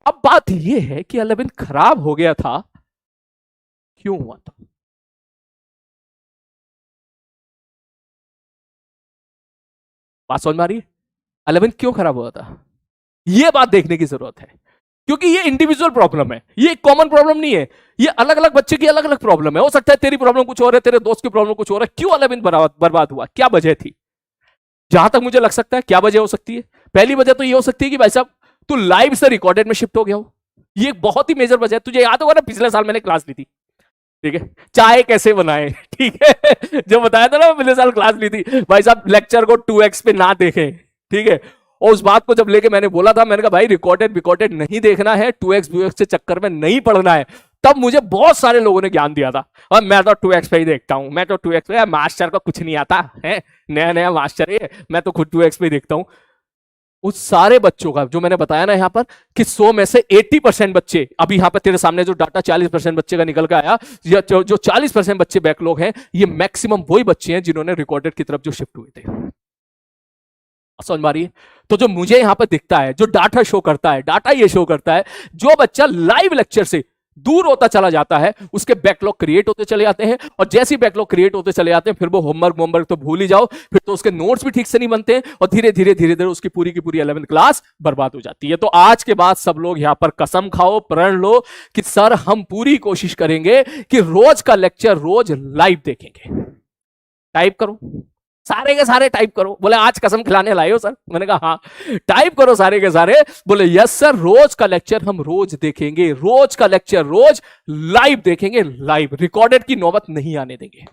अब बात यह है कि 11th खराब हो गया था, क्यों हुआ था? बात समझ में आ रही है? 11th क्यों खराब हुआ था, यह बात देखने की जरूरत है, क्योंकि ये इंडिविजुअल प्रॉब्लम है, ये एक कॉमन प्रॉब्लम नहीं है, ये अलग अलग बच्चे की अलग अलग प्रॉब्लम है। हो सकता है तेरी प्रॉब्लम कुछ और है, तेरे दोस्त की प्रॉब्लम कुछ और है। क्यों 11th बर्बाद हुआ, क्या वजह थी? जहां तक मुझे लग सकता है क्या वजह हो सकती है, पहली वजह तो ये हो सकती है कि भाई साहब तू लाइव से रिकॉर्डेड में शिफ्ट हो गया हो। ये एक बहुत ही मेजर वजह है। तुझे याद होगा ना, पिछले साल मैंने क्लास ली थी, ठीक है, चाय कैसे बनाए, ठीक है, जो बताया था ना, पिछले साल क्लास ली थी, भाई साहब लेक्चर को 2x पे ना देखें, ठीक है। और उस बात को जब लेके मैंने बोला था, मैंने कहा भाई रिकॉर्डेड नहीं देखना है, 2x 2x के चक्कर में नहीं पढ़ना है, तब मुझे बहुत सारे लोगों ने ज्ञान दिया था। और मैं तो 2x पे ही देखता हूं, मैं तो 2x पे, मास्टर को कुछ नहीं आता है, नया नया मास्टर है, मैं तो खुद 2x पे ही देखता हूं। उस सारे बच्चों का जो मैंने बताया ना यहां पर कि 100 में से 80% बच्चे, अभी यहां पर तेरे सामने जो डाटा 40% बच्चे का निकल के आया, जो 40% बच्चे बैकलॉग हैं, ये मैक्सिमम वही बच्चे हैं जिन्होंने रिकॉर्डेड की तरफ जो शिफ्ट हुए थे। समझ में आ रही है? तो जो मुझे यहां पर दिखता है, जो डाटा शो करता है, डाटा ये शो करता है, जो बच्चा लाइव लेक्चर से दूर होता चला जाता है, उसके बैकलॉग क्रिएट होते चले जाते हैं, और जैसे ही बैकलॉग क्रिएट होते चले जाते हैं, फिर वो होमवर्क तो भूल ही जाओ, फिर तो उसके नोट्स भी ठीक से नहीं बनते, और धीरे धीरे उसकी पूरी की पूरी 11th क्लास बर्बाद हो जाती है। तो आज के बाद सब लोग यहां पर कसम खाओ, प्रण लो कि सर हम पूरी कोशिश करेंगे कि रोज का लेक्चर रोज लाइव देखेंगे। टाइप करो, सारे के सारे टाइप करो। बोले आज कसम खिलाने लाए हो सर? मैंने कहा हाँ। टाइप करो सारे के सारे। बोले यस सर, रोज का लेक्चर हम रोज देखेंगे, रोज का लेक्चर रोज लाइव देखेंगे, लाइव रिकॉर्डेड की नौबत नहीं आने देंगे।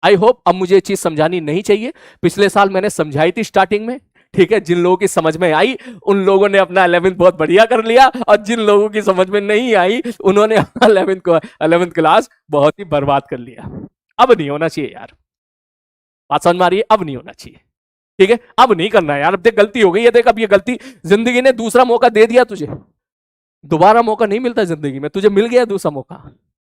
आई होप अब मुझे ये चीज समझानी नहीं चाहिए। पिछले साल मैंने समझाई थी स्टार्टिंग में, ठीक है, जिन लोगों की समझ में आई उन लोगों ने अपना 11th बहुत बढ़िया कर लिया, और जिन लोगों की समझ में नहीं आई उन्होंने 11th क्लास बहुत ही बर्बाद कर लिया। अब नहीं होना चाहिए यार, बात समझ में आ रही है? अब नहीं होना चाहिए, ठीक है, अब नहीं करना है यार। अब देख गलती हो गई है, देख अब ये गलती, जिंदगी ने दूसरा मौका दे दिया तुझे, दोबारा मौका नहीं मिलता जिंदगी में, तुझे मिल गया दूसरा मौका,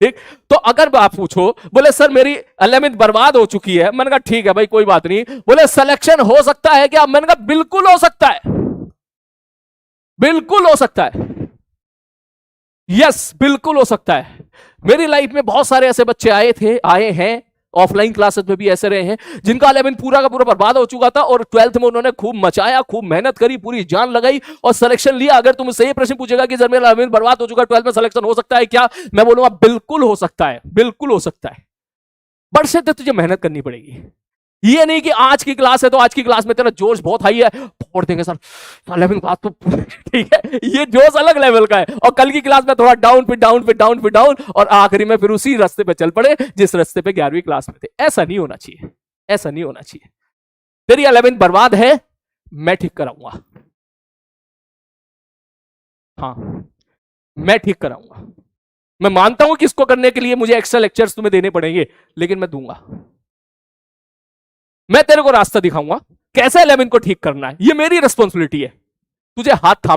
ठीक। तो अगर आप पूछो, बोले सर मेरी 11th बर्बाद हो चुकी है, मैंने कहा ठीक है भाई कोई बात नहीं। बोले सिलेक्शन हो सकता है क्या? मैंने कहा बिल्कुल हो सकता है, बिल्कुल हो सकता है, यस बिल्कुल हो सकता है। मेरी लाइफ में बहुत सारे ऐसे बच्चे आए हैं, ऑफलाइन क्लासेस में भी ऐसे रहे हैं, जिनका 11th पूरा का पूरा बर्बाद हो चुका था, और 12th में उन्होंने खूब मचाया, खूब मेहनत करी, पूरी जान लगाई और सिलेक्शन लिया। अगर तुम मुझसे ये प्रश्न पूछेगा कि सर मेरा 11th बर्बाद हो चुका है, 12th में सिलेक्शन हो सकता है क्या? मैं बोलूंगा बिल्कुल हो सकता है, बिल्कुल हो सकता है, बट से तुझे मेहनत करनी पड़ेगी। ये नहीं कि आज की क्लास है तो आज की क्लास में तेरा जोश बहुत हाई है, फोड़ देंगे सर 11th क्लास तो, ठीक है, ये जोश अलग लेवल का है, और कल की क्लास में थोड़ा डाउन फिर डाउन फिर डाउन फिर डाउन, और आखिरी में फिर उसी रास्ते पे चल पड़े जिस रास्ते पे 11वीं क्लास में थे। ऐसा नहीं होना चाहिए, ऐसा नहीं होना चाहिए। तेरी 11th बर्बाद है, मैं ठीक कराऊंगा, हाँ मैं ठीक कराऊंगा। मैं मानता हूं कि इसको करने के लिए मुझे एक्स्ट्रा लेक्चर्स तुम्हें देने पड़ेंगे, लेकिन मैं दूंगा। मैं तेरे को रास्ता दिखाऊंगा कैसे 11th को ठीक करना है, ये मेरी रिस्पॉन्सिबिलिटी है। तुझे हाथ थाम